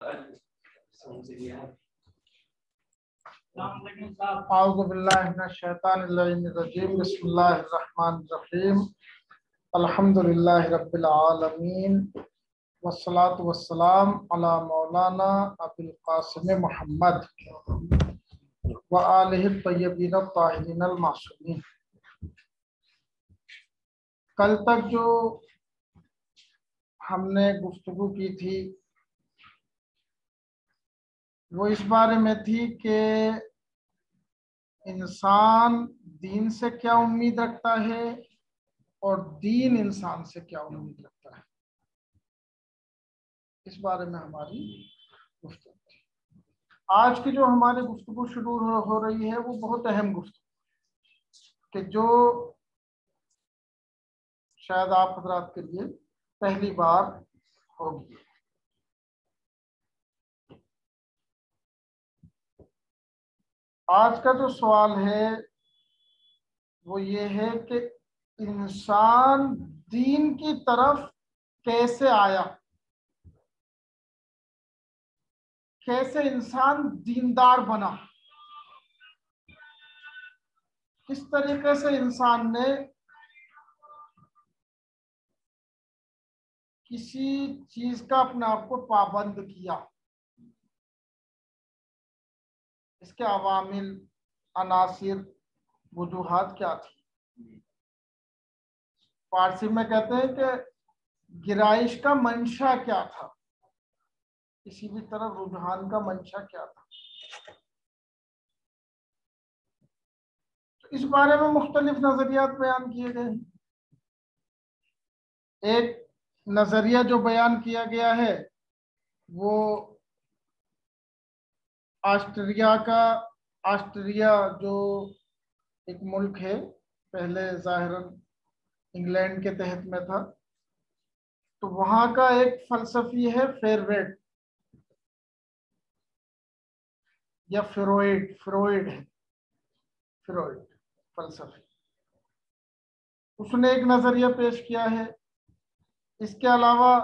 औज़ुबिल्लाहिमिनश्शैतानिर्रजीम बिस्मिल्लाहिर्रहमानिर्रहीम अल्हम्दुलिल्लाहि रब्बिल आलमीन वस्सलातु वस्सलाम अला मौलाना अबुल कासिम मुहम्मद व आलिहि तय्यबीन ताहिरीन अल मासूमीन। कल तक जो हमने गुफ्तगू की थी वो इस बारे में थी कि इंसान दीन से क्या उम्मीद रखता है और दीन इंसान से क्या उम्मीद रखता है। इस बारे में हमारी गुफ्तगू थी। आज की जो हमारी गुफ्तगू शुरू हो रही है वो बहुत अहम गुफ्तगू कि जो शायद आप हजरात के लिए पहली बार होगी। आज का जो सवाल है वो ये है कि इंसान दीन की तरफ कैसे आया, कैसे इंसान दीनदार बना, किस तरीके से इंसान ने किसी चीज का अपने आप को पाबंद किया। इसके अवामिल, अनासिर, वजूहात क्या थी। फारसी में कहते हैं कि गिराइश का मंशा क्या था, किसी भी तरफ रुझान का मंशा क्या था। तो इस बारे में मुख्तलिफ नजरियात बयान किए गए हैं। एक नजरिया जो बयान किया गया है वो ऑस्ट्रिया जो एक मुल्क है, पहले ज़ाहिरन इंग्लैंड के तहत में था, तो वहां का एक फलसफी है फेरवेट या फ्रोइड है, फ्रोइड फलसफी। उसने एक नजरिया पेश किया है। इसके अलावा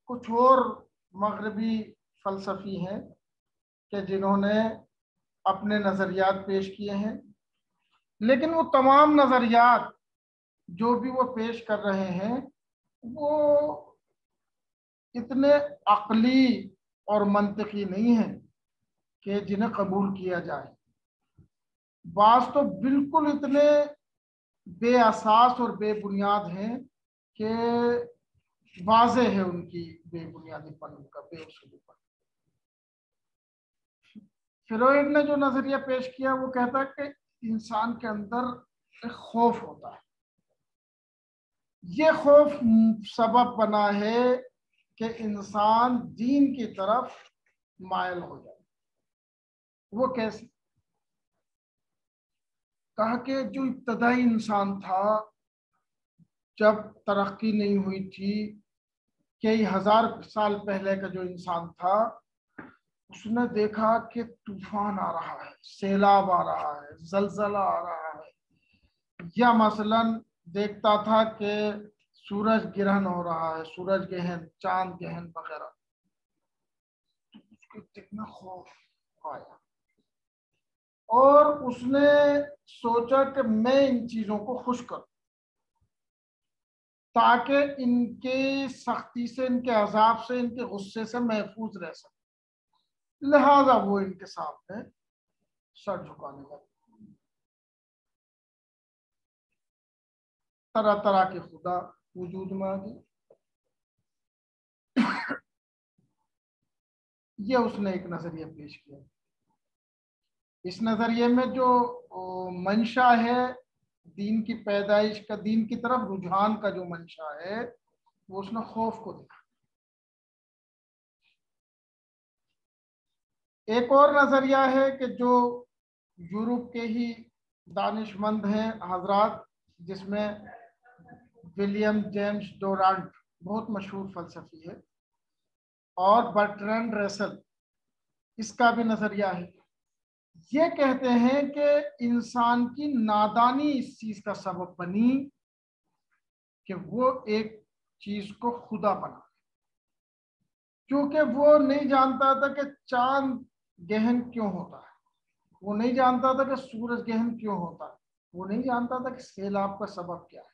कुछ और मगरबी फलसफी हैं कि जिन्होंने अपने नजरियात पेश किए हैं, लेकिन वो तमाम नजरियात जो भी वो पेश कर रहे हैं वो इतने अक्ली और मंतकी नहीं है कि जिन्हें कबूल किया जाए। बास तो बिल्कुल इतने बेअसास और बेबुनियाद हैं कि वाज़े है उनकी बेबुनियादीपन, उनका बेउसूलीपन। फ्रॉइड ने जो नजरिया पेश किया वो कहता है कि इंसान के अंदर एक खौफ होता है। ये खौफ सबब बना है कि इंसान दीन की तरफ मायल हो जाए। वो कैसे? कहा कि जो इब्तदाई इंसान था, जब तरक्की नहीं हुई थी, कई हजार साल पहले का जो इंसान था, उसने देखा कि तूफान आ रहा है, सैलाब आ रहा है, जलजला आ रहा है, या मसलन देखता था कि सूरज ग्रहण हो रहा है, सूरज ग्रहण, चांद ग्रहण वगैरह। तो उसको कितना खौफ आया और उसने सोचा कि मैं इन चीजों को खुश करूं ताकि इनके सख्ती से, इनके अजाब से, इनके गुस्से से महफूज रह सके। लिहाजा वो इनके सामने सर झुकाने लगे। तरह तरह के खुदा वजूद में आ गए। ये उसने एक नजरिया पेश किया। इस नजरिए में जो मंशा है दीन की पैदाइश का, दीन की तरफ रुझान का जो मंशा है, वो उसने खौफ को देखा। एक और नजरिया है कि जो यूरोप के ही दानिशमंद हैं हजरात, जिसमें विलियम जेम्स डोरांट बहुत मशहूर फलसफी है, और बर्ट्रैंड रसल, इसका भी नजरिया है। ये कहते हैं कि इंसान की नादानी इस चीज का सबब बनी कि वो एक चीज को खुदा बना। क्योंकि वो नहीं जानता था कि चांद गहन क्यों होता है, वो नहीं जानता था कि सूरज गहन क्यों होता है, वो नहीं जानता था कि सैलाब का सबब क्या है,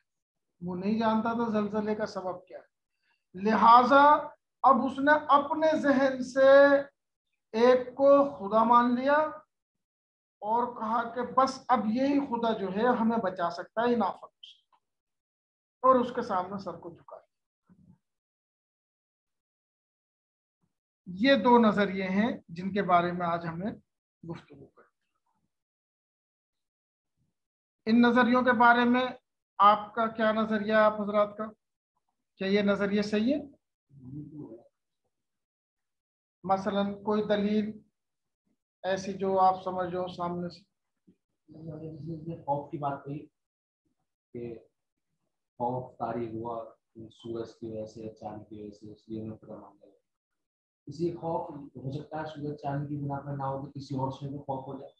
वो नहीं जानता था जलजले का सबब क्या है। लिहाजा अब उसने अपने जहन से एक को खुदा मान लिया और कहा कि बस अब यही खुदा जो है हमें बचा सकता है इन आफतों से, और उसके सामने सर को झुका। ये दो नजरिए हैं जिनके बारे में आज हमें गुफ्तगू करें। इन नजरियों के बारे में आपका क्या नजरिया, आप हजरात का, क्या ये नजरिए सही है? मसलन कोई दलील ऐसी जो आप समझ हो सामने से। खौफ की बात कही कि खौफ तारी हुआ सूरज की वजह से, चांद की वजह से, इसलिए हमें खुदा मान लिया। इसी खौफ हो सकता है सूरज चांद की बिना पर ना हो तो किसी और चीज में खौफ हो जाए।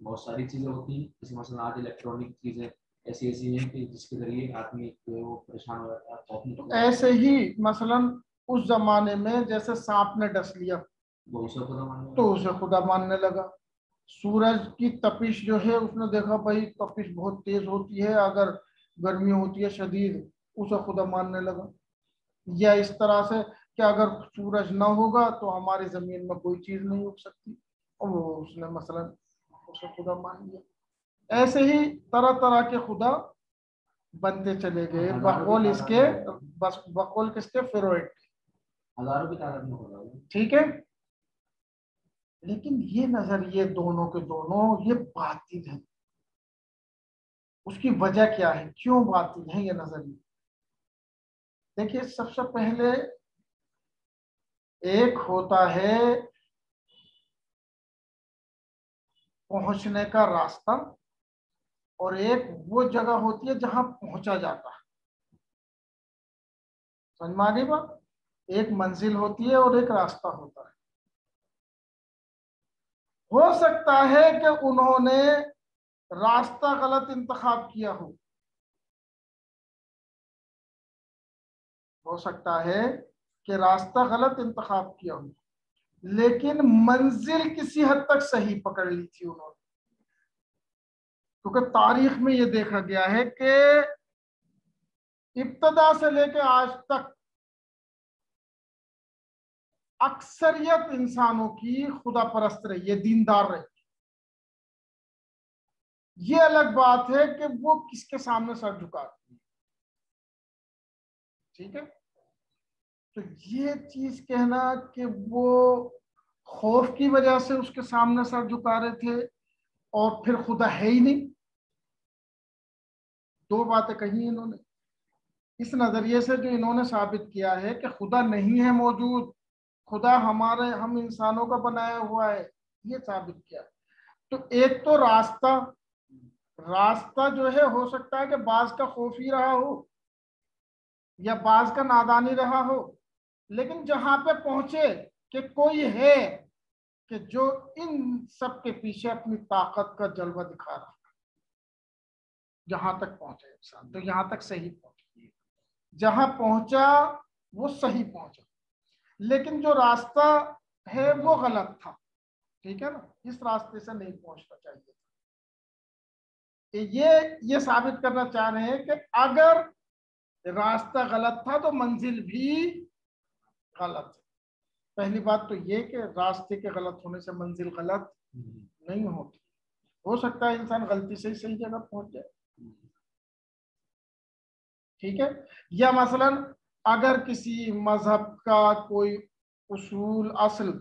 बहुत सारी चीजें होती हैं, जैसे मसलन आज इलेक्ट्रॉनिक चीजें ऐसी ऐसी हैं कि जिसके जरिए आदमी जो है वो परेशान हो जाता है, खौफ नहीं तो होता है, ऐसे ही मसलन उस जमाने में जैसे सांप ने डस लिया वो उसे खुदा मान तो लिया। उसे खुदा मानने लगा। सूरज की तपिश जो है उसने देखा भाई तपिश बहुत तेज होती है, अगर गर्मी होती है शदीद, उसे खुदा मानने लगा। या इस तरह से कि अगर सूरज ना होगा तो हमारी जमीन में कोई चीज नहीं उग सकती, और वो उसने मसलन उसे खुदा मान लिया। ऐसे ही तरह तरह के खुदा बनते चले गए हजारों की बकौल तादाद इसके, में होगा, बस बकौल किसके, फेरोइड। हजारों की तादाद में होगा। ठीक है, लेकिन ये नजरिए दोनों के दोनों ये बातिल है। उसकी वजह क्या है, क्यों बातिल है ये नजरिए? देखिए, सबसे पहले एक होता है पहुंचने का रास्ता, और एक वो जगह होती है जहां पहुंचा जाता है। समझ में आ गई बात? एक मंजिल होती है और एक रास्ता होता है। हो सकता है कि उन्होंने रास्ता गलत इंतखाब किया हो सकता है कि रास्ता गलत इंतखाब किया हो, लेकिन मंजिल किसी हद तक सही पकड़ ली थी उन्होंने। क्योंकि तारीख में यह देखा गया है कि इब्तदा से लेकर आज तक अक्सरियत इंसानों की खुदा परस्त रही है, दीनदार रही। ये अलग बात है कि वो किसके सामने सर झुकाती है। ठीक है, तो ये चीज कहना कि वो खौफ की वजह से उसके सामने सर झुका रहे थे और फिर खुदा है ही नहीं, दो बातें कही इन्होंने। इस नजरिए से जो इन्होंने साबित किया है कि खुदा नहीं है मौजूद, खुदा हमारे हम इंसानों का बनाया हुआ है, ये साबित किया। तो एक तो रास्ता, रास्ता जो है हो सकता है कि बाज का खौफ ही रहा हो या बाज का नादानी रहा हो, लेकिन जहां पे पहुंचे कि कोई है कि जो इन सब के पीछे अपनी ताकत का जलवा दिखा रहा, जहां तक पहुंचे इंसान तो यहां तक सही पहुंचे, जहां पहुंचा वो सही पहुंचा, लेकिन जो रास्ता है वो गलत था। ठीक है ना, इस रास्ते से नहीं पहुंचना चाहिए था। ये साबित करना चाह रहे हैं कि अगर रास्ता गलत था तो मंजिल भी गलत है। पहली बात तो ये कि रास्ते के गलत होने से मंजिल गलत नहीं होती। हो सकता है इंसान गलती से ही सही जगह पहुंच जाए। ठीक है, या मसलन अगर किसी मजहब का कोई उसूल असल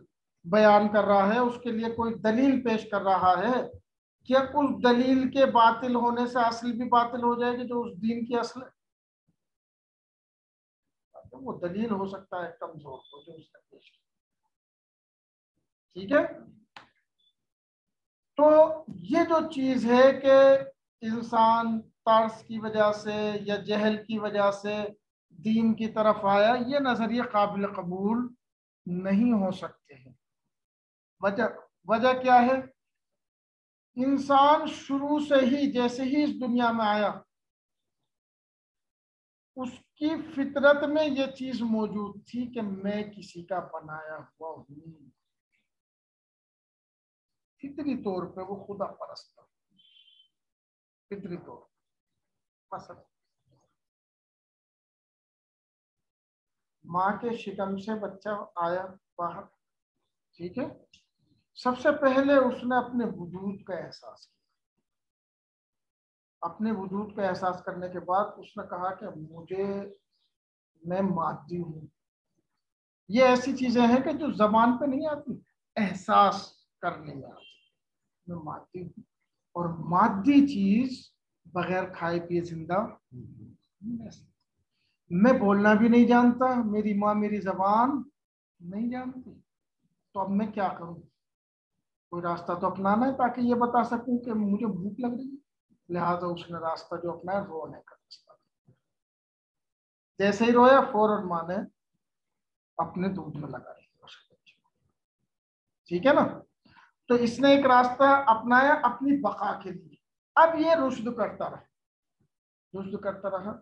बयान कर रहा है, उसके लिए कोई दलील पेश कर रहा है, क्या उस दलील के बातिल होने से असल भी बातिल हो जाएगी जो उस दीन की असल है? तो वो दलील हो सकता है कमजोर हो जो उसने पेश की। ठीक है, तो ये जो चीज है कि इंसान तर्स की वजह से या जहल की वजह से दीन की तरफ आया, ये नजरिए काबिल कबूल नहीं हो सकते हैं। वजह वजह क्या है? इंसान शुरू से ही जैसे ही इस दुनिया में आया, उसकी फितरत में ये चीज मौजूद थी कि मैं किसी का बनाया हुआ हूं। फितरी तौर पे वो खुदा परस्त था, फितरी तौर पर। मसलन माँ के शिकम से बच्चा आया बाहर, ठीक है, सबसे पहले उसने अपने वजूद का एहसास किया। अपने वजूद का एहसास करने के बाद उसने कहा कि मैं मादी हूँ। ये ऐसी चीजें हैं कि जो जबान पे नहीं आती, एहसास करने में आती। मैं मादी हूँ, और मादी चीज बगैर खाए पिए जिंदा नहीं रह सकती। मैं बोलना भी नहीं जानता, मेरी माँ मेरी जबान नहीं जानती, तो अब मैं क्या करूं? कोई रास्ता तो अपनाना है ताकि ये बता सकूं कि मुझे भूख लग रही है। लिहाजा उसने रास्ता जो अपनाया, रोने का रास्ता। जैसे ही रोया, फौरन माँ ने अपने दूध में लगा दिया उसके बच्चे को। ठीक है ना? तो इसने एक रास्ता अपनाया अपनी बका के लिए। अब ये रुश्द करता रहा, रुश्द करता रहा।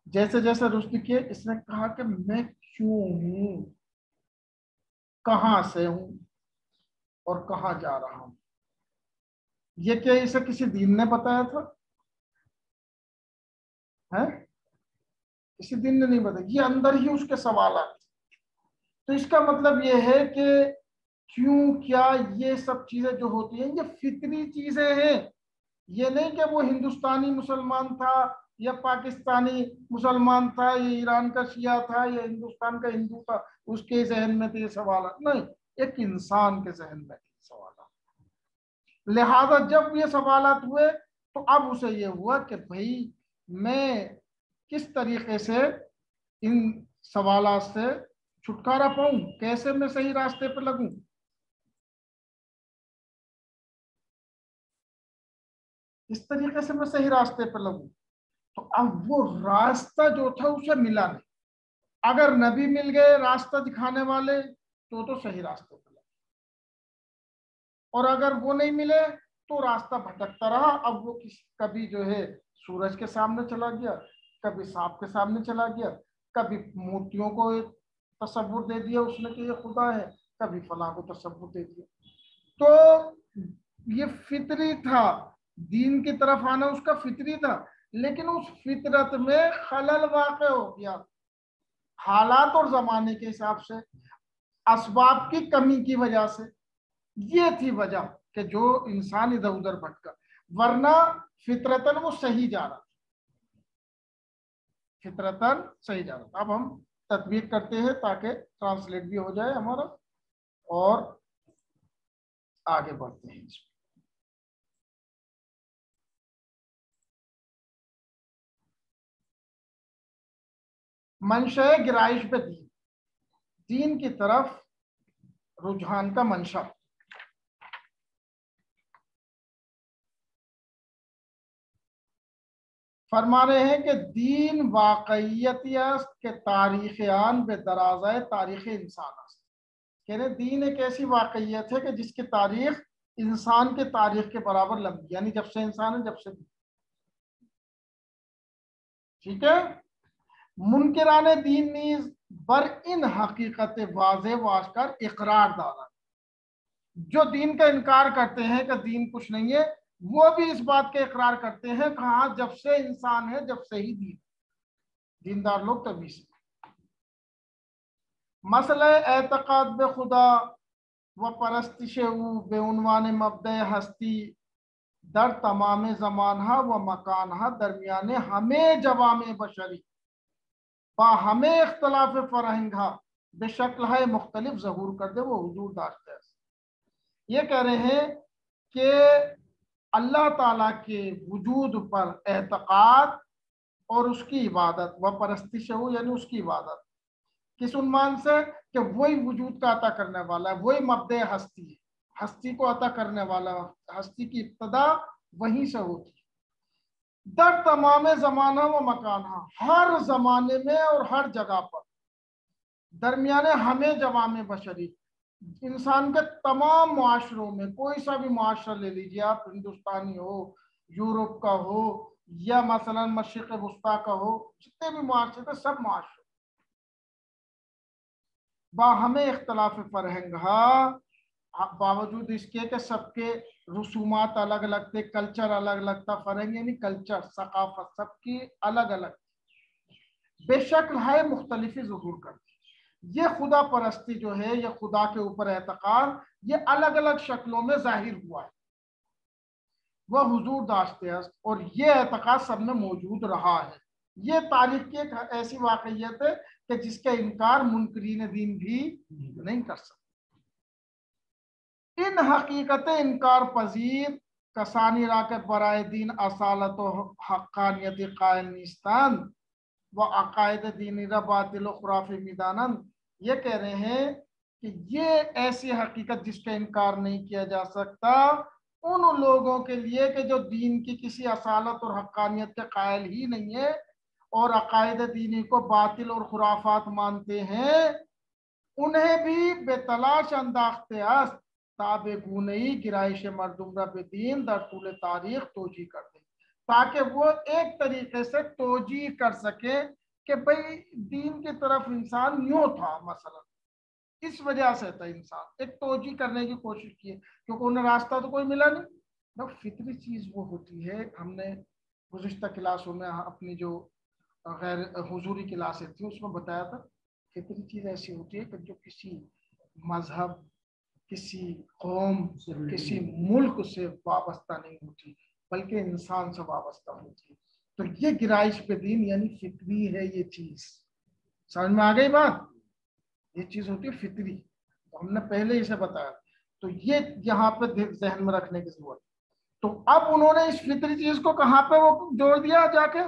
जैसे जैसे रुश्द किए, इसने कहा कि मैं क्यों हूं, कहां से हूं और कहां जा रहा हूं। ये क्या इसे किसी दीन ने बताया था? है? किसी दीन ने नहीं बताया, ये अंदर ही उसके सवाल आते। तो इसका मतलब ये है कि क्यों, क्या, ये सब चीजें जो होती हैं ये फितरी चीजें हैं। ये नहीं कि वो हिंदुस्तानी मुसलमान था या पाकिस्तानी मुसलमान था, ये ईरान का शिया था या हिंदुस्तान का हिंदू था, उसके जहन में थे ये सवाल नहीं, एक इंसान के जहन में थे सवाल। लिहाजा जब ये सवालात हुए, तो अब उसे ये हुआ कि भाई मैं किस तरीके से इन सवालात से छुटकारा पाऊं, कैसे मैं सही रास्ते पर लगूं। इस तरीके से मैं सही रास्ते पर लगूं। तो अब वो रास्ता जो था उसे मिला नहीं। अगर नबी मिल गए रास्ता दिखाने वाले, तो सही रास्ते पर लगे, और अगर वो नहीं मिले तो रास्ता भटकता रहा। अब वो कभी जो है सूरज के सामने चला गया, कभी सांप के सामने चला गया, कभी मूर्तियों को तसव्वुर दे दिया उसने कि ये खुदा है, कभी फलां को तसव्वुर दे दिया। तो ये फितरी था, दीन की तरफ आना उसका फितरी था, लेकिन उस फितरत में खलल वाक़ हो गया, हालात और जमाने के हिसाब से, असबाब की कमी की वजह से। ये थी वजह कि जो इंसान इधर उधर भटका, वरना फितरतन वो सही जा रहा, फितरतन सही जा रहा। अब हम तदबीर करते हैं ताकि ट्रांसलेट भी हो जाए हमारा, और आगे बढ़ते हैं। मंशा गिराइश पे दीन, दीन की तरफ रुझान का मंशा। फरमा रहे हैं कि दीन वाकईयत के तारीख आन बे दराज़ाए तारीख इंसान। कह रहे दीन एक ऐसी वाकईयत है कि जिसकी तारीख इंसान के तारीख के बराबर लंबी, यानी जब से इंसान है, जब से। ठीक है? मुनकिराने दीन नीज बर इन हकीकत वाज़े वाशकार इकरार दारा, जो दीन का इनकार करते हैं कि दीन कुछ नहीं है, वो भी इस बात का इकरार करते हैं, कहा जब से इंसान है जब से ही दीन, दीनदार लोग तभी से। मसला एतकाद बे खुदा व परस्तिश बेउनवान मबद हस्ती दर तमाम जमाना व मकान दरमियान हमें जवाम बशरी बा हमें इख्तलाफ फरहंगा बेशक्ल है मुख्तलिफ जहूर कर दे वो हुजूर दाश्त है। ये कह रहे हैं कि अल्लाह ताला के वजूद पर एतकाद और उसकी इबादत, व परस्तिश यानी उसकी इबादत, किस उन्मान से कि वही वजूद का अता करने वाला है, वही मबदे हस्ती है, हस्ती को अता करने वाला, हस्ती की इब्तदा वहीं से होती है। दर तमाम जमाना व मकाना, हर जमाने में और हर जगह पर, दरमियाने हमें जवाम बशरी, इंसान के तमाम मुआशरों में, कोई सा भी मुआशरा ले लीजिए आप, हिंदुस्तानी हो, यूरोप का हो, या मसलन मशरिक़ वुस्ता का हो, जितने भी मुआशरे थे सब मुआशरे बाहमे इख्तलाफ फरहंगा, बावजूद इसके कि सबके रसूमात अलग अलग थे, कल्चर अलग अलग था। फरहंग यानी कल्चर, सकाफत सबकी अलग अलग, बेशक है मुख्तलिफी ज़ुहूर करती। ये खुदा परस्ती जो है, ये खुदा के ऊपर एतकाद, ये अलग अलग शक्लों में जाहिर हुआ है, वह हुजूर दाश्ते हस्त, और ये एतकाद सब में मौजूद रहा है। ये तारीख की एक ऐसी वाक़इयत है कि जिसका इनकार मुनकरीन दीन भी नहीं कर सकते। इन हकीकत इनकार पजीर कसानी राके बराए दीन असालत हक्कानियत कायल निस्तान व अकायद दीनी बातिल खुराफी मिदानन। ये कह रहे हैं कि ये ऐसी हकीकत जिसका इनकार नहीं किया जा सकता उन लोगों के लिए कि जो दीन की किसी असालत और हक्कानियत के कायल ही नहीं है और अकायद दीनी को बातिल और खुराफात मानते हैं, उन्हें भी बेतलाश अंदाख्ते अस्त ताबे गुनई गिराइश मरदुम रब दीन दर तूल तारीख तोजी कर दे, ताकि वो एक तरीके से तोजी कर सके कि भाई दीन की तरफ इंसान यूं था, मसलन इस वजह से था इंसान, एक तोजी करने की कोशिश की, क्योंकि उन्हें रास्ता तो कोई मिला नहीं। तो फितरी चीज वो होती है, हमने गुज़िश्ता क्लासों में अपनी जो गैर हुजूरी क्लासें थी उसमें बताया था, फितरी चीज ऐसी होती है कि जो किसी मजहब, किसी कौम, किसी मुल्क से वाबस्ता नहीं होती, बल्कि इंसान से वाबस्ता होती है। तो ये गिराइश पे दीन यानी फितरी है, ये चीज समझ में आ गई बात। ये चीज होती है फितरी, तो हमने पहले इसे बताया, तो ये यहाँ पे जहन में रखने की जरूरत। तो अब उन्होंने इस फितरी चीज को कहाँ पे वो जोड़ दिया जाके,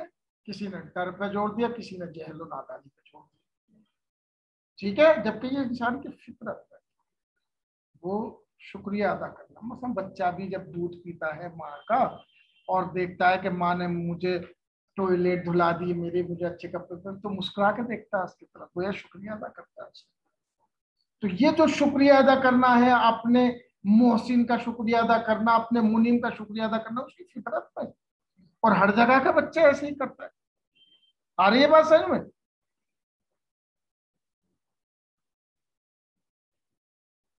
किसी ने डर पे जोड़ दिया, किसी ने जहल नादानी पे जोड़ दिया, ठीक है। जबकि ये इंसान की फितरत है, वो शुक्रिया अदा करना। मतलब बच्चा भी जब दूध पीता है माँ का और देखता है कि माँ ने मुझे टॉयलेट धुला दी, मेरे मुझे अच्छे कपड़े पहने, तो मुस्कुरा के देखता है उसकी तरफ, वो यह शुक्रिया अदा करता है। तो ये जो शुक्रिया अदा करना है, अपने मोहसिन का शुक्रिया अदा करना, अपने मुनीम का शुक्रिया अदा करना, उसकी फितरत में, और हर जगह का बच्चा ऐसे ही करता है। आ रही है बात समझ में।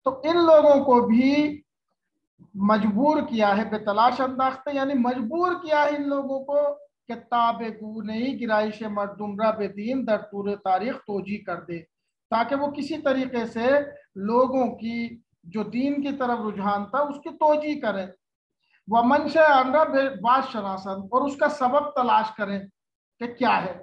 तो इन लोगों को भी मजबूर किया है, बेतलाश अंदाख्ते यानी मजबूर किया है इन लोगों को कि ताबे गू नहीं गिराइश मरदुमरा बेदीन दर तूर तारीख तोजी कर दे, ताकि वो किसी तरीके से लोगों की जो दीन की तरफ रुझान था उसकी तोजी करें। वह मनशा अंगा बात शनासन, और उसका सबब तलाश करें कि क्या है।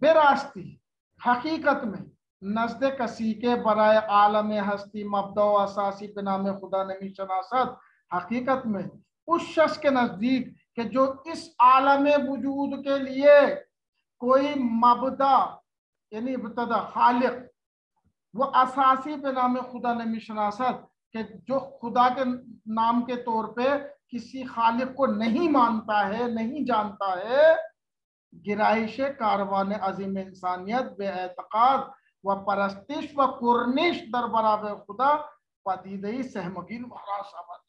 बेरास्ती हकीकत में नजद कसी के बराए आलम हस्ती मबदा असासी पे नाम खुदा नमी शनासत, हकीकत में उस शख्स के नजदीक कि जो इस आलम वजूद के लिए कोई मबदा यानी इब्तदा खालिक, वो असासी पे नाम खुदा नमी शनासत कि जो खुदा के नाम के तौर पे किसी खालिक को नहीं मानता है, नहीं जानता है, गिराइश कारवान अजीम इंसानियत बेएतकाद व परस्तिश व कुर्निश दर बराबर खुदा पदीदई सहमगीन वरासाबत।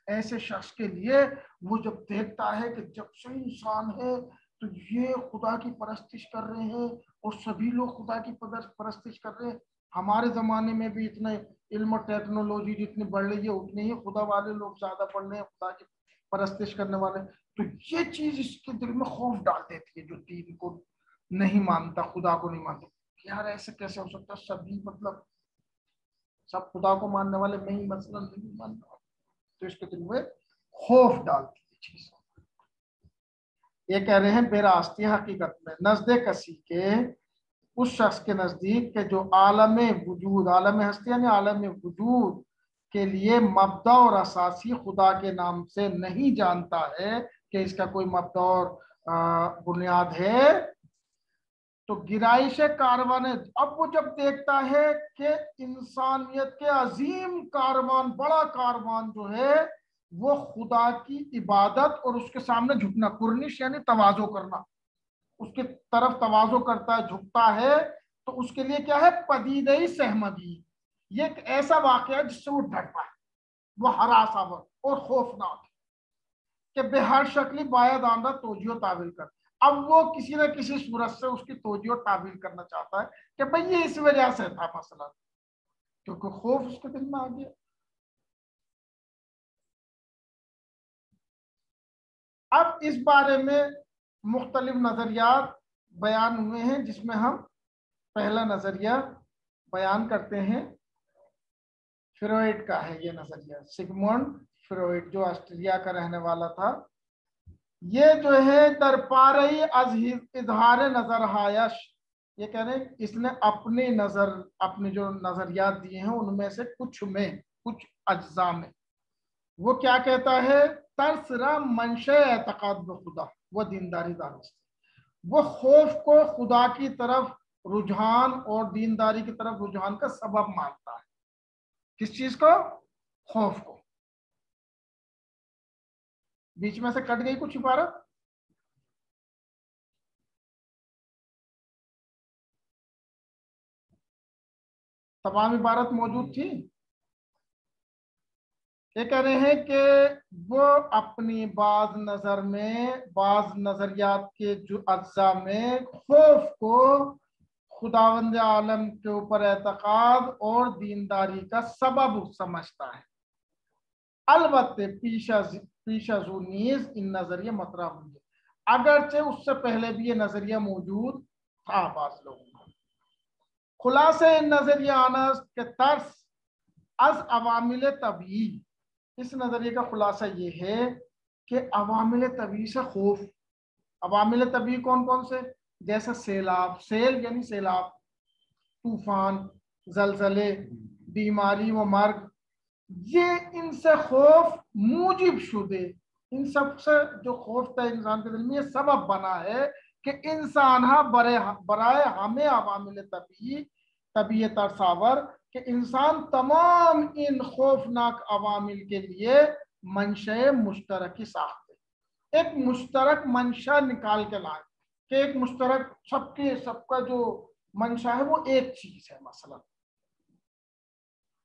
ऐसे शख्स के लिए वो जब देखता है कि जब से इंसान है तो ये खुदा की परस्तिश कर रहे हैं और सभी लोग खुदा की परस्तिश कर रहे हैं। हमारे ज़माने में भी इतने इल्म टेक्नोलॉजी जितनी बढ़ रही है उतने ही खुदा वाले लोग ज़्यादा बढ़ रहे हैं, खुदा की परस्तिश करने वाले। तो ये चीज़ इसके दिल में खौफ डाल देती है, जो दीन को नहीं मानता, खुदा को नहीं मानता, यार ऐसे कैसे हो सकता है, सभी मतलब सब खुदा को मानने वाले, मैं ही मसलन नहीं मानता, तो इसके दिल में खौफ डालती है चीज़। ये कह रहे हैं बेरास्ती हकीकत में नजदे कसी के उस शख्स के नजदीक के जो आलम वजूद, आलम हस्ती यानी आलम वजूद के लिए मबदा और असासी खुदा के नाम से नहीं जानता है कि इसका कोई मबदा और बुनियाद है, तो गिराइश कारवान, अब वो जब देखता है कि इंसानियत के अजीम कारवान, बड़ा कारवान जो है वो खुदा की इबादत और उसके सामने झुकना, कुर्निश यानी तवाज़ो करना, उसके तरफ तवाज़ो करता है, झुकता है, तो उसके लिए क्या है, पदीदई सहमगी, ये एक ऐसा वाक़या है जिससे वो डरता है, वो हरासावर और खौफनाक है। कि बेहर शक्ली बायद आंदा तोजियो ताबील कर। अब वो किसी न किसी सूरत से उसकी तोजियो ताबील करना चाहता है कि भाई ये इस वजह से था मसला, क्योंकि खौफ उसके दिल में आ गया। अब इस बारे में मुख्तलिफ नजरियात बयान हुए हैं, जिसमें हम पहला नजरिया बयान करते हैं फ्रॉइड का है। ये नजरिया सिगमंड फ्रॉइड जो ऑस्ट्रेलिया का रहने वाला था, ये जो है दरपारई अज इजहार नजर हायश, ये कह रहे हैं इसने अपनी नजर, अपने जो नजरियात दिए हैं उनमें से कुछ में, कुछ अज्जा में वो क्या कहता है, तरसरा मंशे एतकाद ब खुदा व दीनदारी दानिश, वो खौफ को खुदा की तरफ रुझान और दीनदारी की तरफ रुझान का सबब मानता है। किस चीज को? खौफ को। बीच में से कट गई कुछ इबारत? तमाम इबारत मौजूद थी। ये कह रहे हैं कि वो अपनी बाज नजर में, बाज नजरियात के जो अज्जा में खौफ को खुदावंद आलम के ऊपर एतकाद और दीनदारी का सबब समझता है। अलबत्ते पीशा नीज इन नजरिए मतरा होंगे, अगरचे उससे पहले भी ये नजरिया मौजूद था बास लोगों को। खुलासे इन नजरिया आना के तर्स अज अवामिल तबी, इस नजरिए का खुलासा ये है कि अवामिल तबी से खौफ। अवामिल तबी कौन कौन से? जैसे सैलाब, सेल यानी सैलाब, तूफान, जलजले, बीमारी व मर्ग, ये इनसे खौफ मूजिब शुदे, इन सब से जो खौफ था इंसान के दिल में, ये सबब बना है कि इंसान बराए हमें अवामिल तबी तबीयत तरसावर, कि इंसान तमाम इन खौफनाक अवामिल के लिए मंशे मुश्तरक की साख्त है, एक मुश्तरक मंशा निकाल के लाए कि एक मुश्तरक सबका जो मंशा है वो एक चीज है। मसलन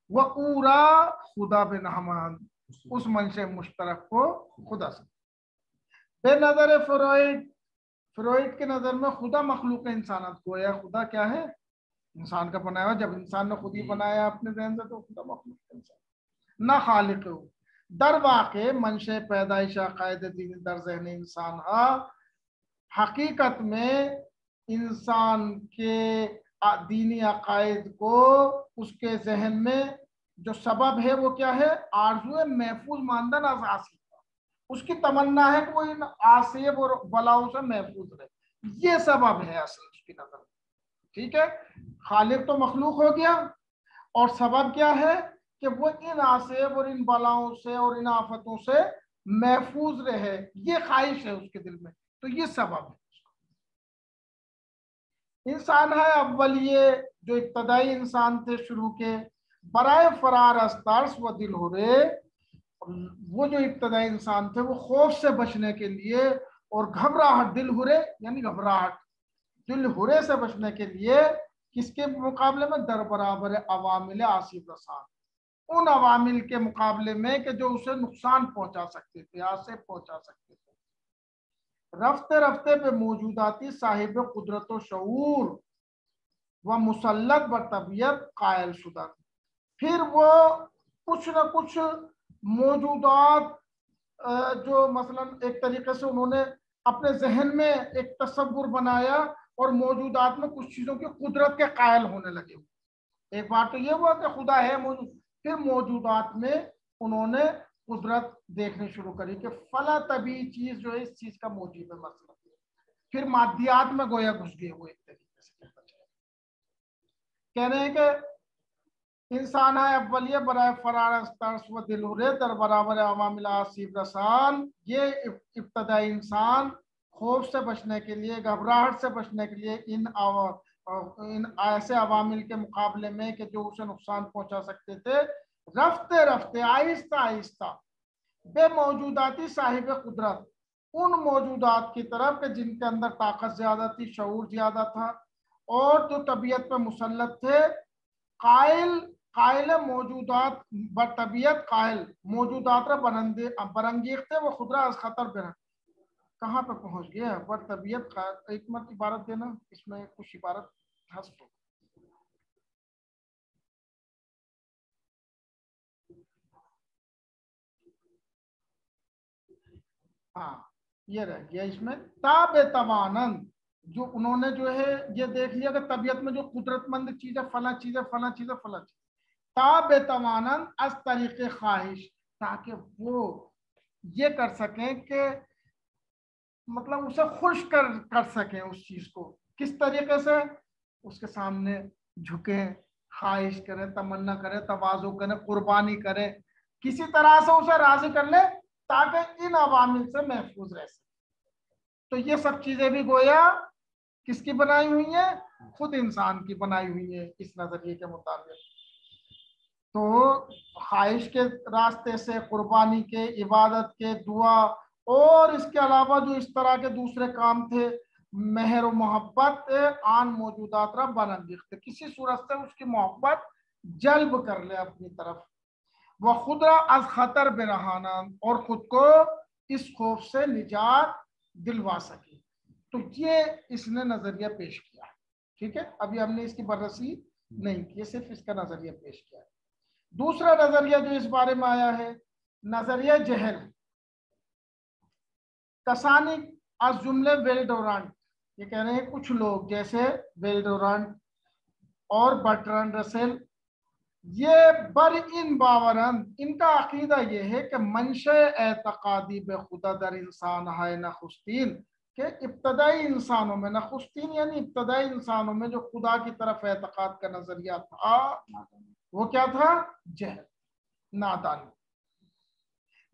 वह पूरा खुदा बिन हमान, उस मंशे मुश्तरक को खुदा से। बेनजर फ्रॉइड के नजर में खुदा मखलूक इंसानत, गोया खुदा क्या है? इंसान का बनाया। जब इंसान ने खुद ही बनाया अपने जहन से, तो खुदा मखलूक इंसान ना खालिक हो। दर वाक़े मंशे पैदाइश कायद दीन दर ज़हन इंसान हा, हकीकत में इंसान के दीनी अकायद को उसके जहन में जो सबब है वो क्या है? आरज़ू महफूज मानदन आसी, उसकी तमन्ना है कि वो इन आसेब और बलाओं से महफूज रहे, ये सबब है असल उसकी नजर में। ठीक है, खालिक तो मखलूक हो गया, और सबब क्या है कि वो इन आसेब और इन बलाओं से और इन आफतों से महफूज रहे, ये ख्वाहिश है उसके दिल में, तो ये सबब है। इंसान है अव्वल, ये जो इब्तदाई इंसान थे शुरू के, बराए फरार अस्तार्स व दिल हो रे, वो जो इब्तदाई इंसान थे वो खौफ से बचने के लिए और घबराहट, दिल हुरे यानी घबराहट, दिल हुरे से बचने के लिए किसके मुकाबले में? दर बराबर अवामिल आसिफ रसान, उन अवामिल के मुकाबले में कि जो उसे नुकसान पहुंचा सकते थे, आसे पहुंचा सकते थे। रफ्ते रफ्ते पे मौजूदाती साहिब कुदरत व शऊर व मुसल्लत ब तबीयत कायल शुदा, फिर वो कुछ न कुछ मौजूदात जो मसलन एक तरीके से उन्होंने अपने जहन में एक तस्वुर बनाया और मौजूदात में कुछ चीज़ों की कुदरत के कायल होने लगे। एक बात तो ये हुआ कि खुदा है मौजूद, फिर मौजूदात में उन्होंने कुदरत देखनी शुरू करी कि फला तभी चीज जो है इस चीज का मौजूद है मसला, फिर मादियात में गोया घुस गए वो एक तरीके से। कह रहे हैं कि इंसान है अव्वलिया बराए फरार व दिल हुरे दर बराबर अवामिल आसिफ रसान, ये इब्तदाई इंसान खौफ से बचने के लिए, घबराहट से बचने के लिए इन ऐसे अवामिल के मुकाबले में कि जो उसे नुकसान पहुंचा सकते थे, रफ्ते रफ्ते आहिस्ता आहिस्ता बेमौजूदाती साहिब कुदरत, उन मौजूदात की तरफ कि जिनके अंदर ताकत ज्यादा थी, शऊर ज्यादा था और जो तबीयत पर मुसल्लत थे, कायल कायल मौजूदात बतबियत कायल मौजूदात बरंगीखते वो खुदरा अज खतर बिना। कहाँ पे पहुंच गया? बतबियत कायल, एक मत इबारत देना, इसमें कुछ इबारत हस्प हो। हाँ, ये रह गया इसमें ताब तवानंद, जो उन्होंने जो है ये देख लिया कि तबीयत में जो कुदरतमंद चीजें फला चीजें फला चीजें फला चीज, ताब तवानंद अस तरीके ख्वाहिश, ताकि वो ये कर सकें कि मतलब उसे खुश कर सकें उस चीज को। किस तरीके से? उसके सामने झुके, ख्वाहिश करें, तमन्ना करें, तवाज़ु करें, कुर्बानी करें, किसी तरह से उसे राजी कर ले ताकि इन अवामिल से महफूज रह सके। तो ये सब चीजें भी गोया किसकी बनाई हुई है? खुद इंसान की बनाई हुई है इस नजरिए के मुताबिक। तो ख्वाहिश के रास्ते से, कुर्बानी के, इबादत के, दुआ और इसके अलावा जो इस तरह के दूसरे काम थे, मेहर और मोहब्बत आन मौजूदात बनंदिख्त, किसी सूरत से उसकी मोहब्बत जल्ब कर ले अपनी तरफ। वह खुद अज खतर बेरहाना, और खुद को इस खौफ से निजात दिलवा सके। तो ये इसने नजरिया पेश किया है। ठीक है, अभी हमने इसकी बररसी नहीं की, सिर्फ इसका नजरिया पेश किया है। दूसरा नजरिया जो इस बारे में आया है, नजरिया जहल। कसानी आज जुमले वेल डोरांट, ये कह रहे हैं कुछ लोग जैसे वेल डोरांट और बर्ट्रैंड रसेल, ये बर इन बावरन, इनका अकीदा ये है कि मंशे एतकादी बेखुदा दर इंसान है नखुस्तीन, के इब्तदाई इंसानों में, नखुस्तीन यानी इब्तदाई इंसानों में जो खुदा की तरफ एतकाद का नजरिया था वो क्या था? जहल, नादानी।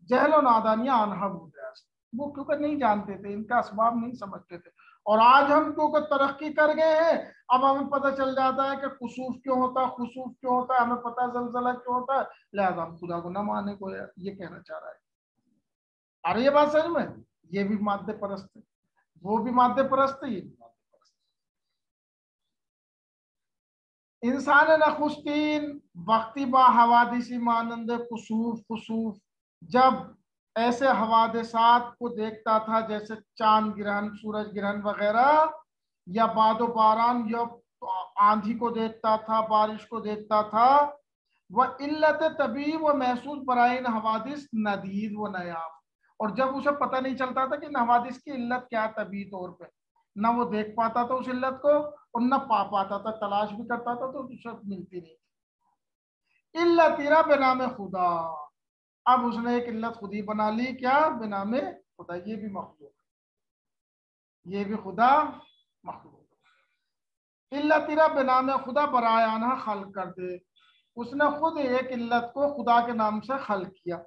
जहल और नादानियां अनहब हो गया, वो क्योंकि नहीं जानते थे, इनका असबाब नहीं समझते थे। और आज हम क्योंकि तरक्की कर गए हैं, अब हमें पता चल जाता है कि कुसूफ क्यों होता है, खुसूफ क्यों होता है, हमें पता जलजला क्यों होता है, लिहाजा हम खुदा को न माने को, ये कहना चाह रहा है। अरे ये बात समझ में? ये भी माद्दे परस्त है, वो भी माद्दे परस्त है, ये भी माद्दे परस्त है। इंसान नखुस्तीन वक्ती बा हवादिसी मानंद कुसूफ खुसूफ, जब ऐसे हवादिसात को देखता था जैसे चांद ग्रहण, सूरज ग्रहण वगैरह, या बादो बारान, या आंधी को देखता था, बारिश को देखता था, वह इल्लत तबीब व महसूस बराइन हवादिस नदीद व नयाब, और जब उसे पता नहीं चलता था कि हवादिस की इल्लत क्या, तबी तौर पे ना वो देख पाता था उस इल्लत को और न पा पाता था, तलाश भी करता था तो उसे मिलती नहीं। इल्लत इरा बेनाम खुदा, अब उसने एक इल्लत खुद ही बना ली, क्या? बेनाम खुदा। ये भी मखलूक, ये भी खुदा मखलूक। इल्लत इरा बेनाम खुदा बरायाना खल कर दे, उसने खुद एक इल्लत को खुदा के नाम से खल किया।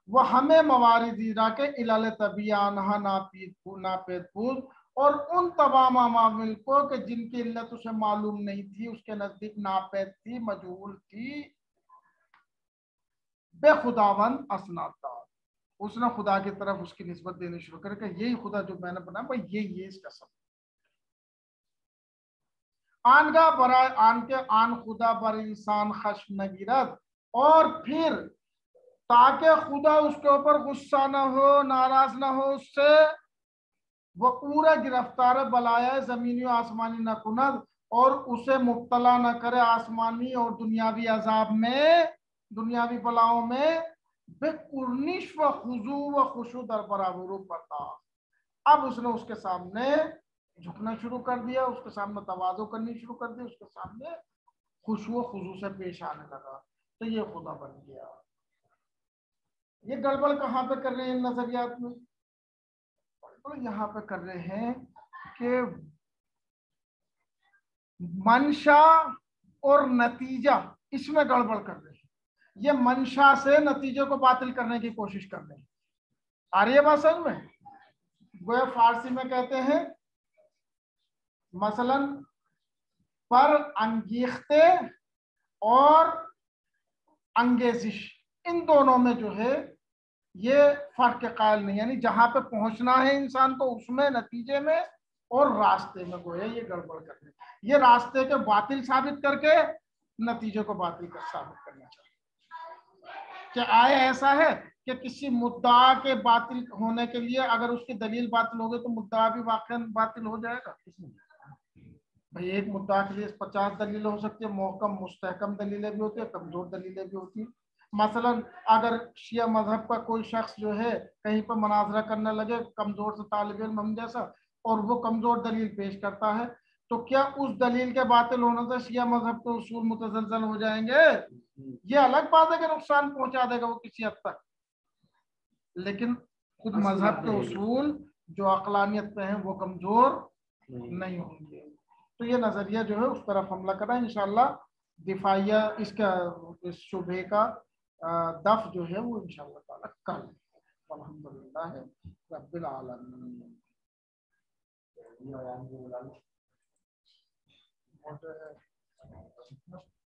वह हमें मवारिदीरा के इलाल तबियाना नापेदपूज, और उन तमाम अमामिल को कि जिनकी इल्लत उसे मालूम नहीं थी, उसके नजदीक नापेद थी, मजहूल थी, बेखुदावंद असनाता, उसने खुदा की तरफ उसकी निस्बत देनी शुरू करके यही खुदा जो मैंने बनाया भाई ये इसका सब आनगा बराए आन के आन खुदा बर इंसान खश्म न गिरद, और फिर ताकि खुदा उसके ऊपर गुस्सा न हो, नाराज न हो उससे, वो पूरा गिरफ्तार बलाया जमीनी और आसमानी न कुनद, और उसे मुब्तला न करे आसमानी और दुनियावी अजाब में, दुनियावी बलाओं में, बेकुर्निश व खुजू व खुशू दर बराबरू पता। अब उसने उसके सामने झुकना शुरू कर दिया, उसके सामने तवाज़ो करनी शुरू कर दी, उसके सामने खुशू खुजू से पेश आने लगा, तो ये खुदा बन गया। ये गड़बड़ कहाँ पे कर रहे हैं नजरियात में? तो यहाँ पे कर रहे हैं कि मंशा और नतीजा, इसमें गड़बड़ कर रहे हैं। ये मंशा से नतीजे को बातिल करने की कोशिश कर रहे हैं। आ रही है बात समझ में? वो फारसी में कहते हैं मसलन पर अंगीख्ते और अंगेजिश, इन दोनों में जो है ये फर्क के कायल नहीं, यानी जहां पे पहुंचना है इंसान को उसमें, नतीजे में, और रास्ते में गोया ये गड़बड़ करने, ये रास्ते के बातिल साबित करके नतीजे को बातिल कर साबित करना चाहिए। क्या आया ऐसा है कि किसी मुद्दा के बातिल होने के लिए अगर उसकी दलील बातिल हो गई तो मुद्दा भी वाकई बातिल हो जाएगा? भाई एक मुद्दा के लिए 50 दलीलें हो सकती है, मोहकम मुस्तहकम दलीलें भी होती है, कमजोर दलीलें भी होती है। मसलन अगर शिया मजहब का कोई शख्स जो है कहीं पर मनाजरा करने लगे कमजोर से तालिब इल्म हम जैसा, और वो कमजोर दलील पेश करता है, तो क्या उस दलील के बातिल होने से शिया मजहब के उसूल मुतज़लज़ल हो जाएंगे? ये अलग बात है कि नुकसान पहुंचा देगा वो किसी हद तक, लेकिन खुद मजहब के उसूल जो अक़लानियत पे हैं वो कमजोर नहीं होंगे। तो ये नजरिया जो है उस तरफ हमला करा इंशाल्लाह। दिफाइया इसका इस शुबे का दफ जो है वो इंशाल्लाह ताला कल। अल्हम्दुलिल्लाह रब्बिल आलमीन।